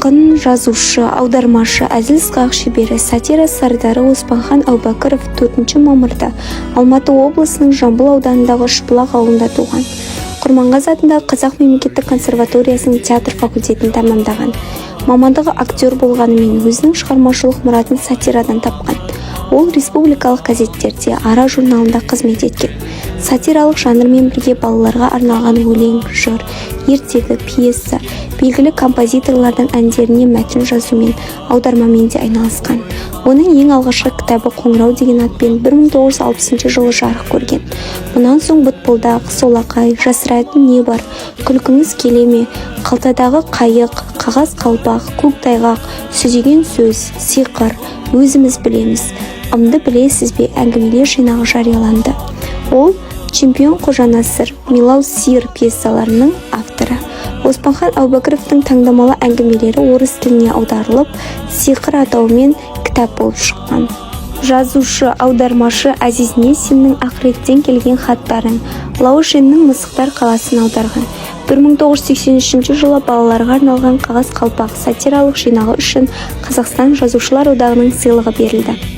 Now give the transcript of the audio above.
ақын, жазушы, аудармашы, әзіл-сықақ шебері, сатира сардары Оспанхан Әубәкіров 4 мамырда Алматы облысының Жамбыл ауданындағы Шыпылақ ауылында туған. Құрманғазы атындағы Қазақ мемлекеттік консерваториясының театр факультетін тәмамдаған. Мамандығы актер болғанымен өзінің шығармашылық мұратын сатирадан тапқан. Ол республикалық газеттерде Ара журналында қызмет еткен. Сатиралық жанрмен бірге балаларға арналған өлең, жыр, ертегі, пьеса, белгілі композиторлардан әндеріне мәтін жазумен, аудармамен де айналысқан. Оның ең алғашқы кітабы «Қоңырау» деген атпен 1960 жылы жарық көрген. Мұнан соң «Бұтпылдақ», «Солақай», «Жасыратын не бар», «Күлкіңіз келе ме», «Қалтадағы қайық», «Қағаз қалпақ», «Көктайғақ», «Сүзеген сөз», «Сиқыр», «Өзіміз білеміз», «Ымды білесіз бе» әңгімелер жинағы жарияланды. Ол «Чемпион Қожанасыр», «Милау сиыр» пьесаларының авторы. Оспанхан Әубәкіровтың таңдамалы әңгімелері орыс тіліне аударылып, «Сиқыр» атауымен кітап болып шыққан. Жазушы, аудармашы Әзиз Несиннің «Ақыреттен келген хаттарын», Лаушеннің «Мысықтар қаласын» аударған. 1983 жылы балаларға арналған «Қағаз қалпақ» сатиралық жинағы үшін Қазақстан Жазушылар одағының сыйлығы берілді.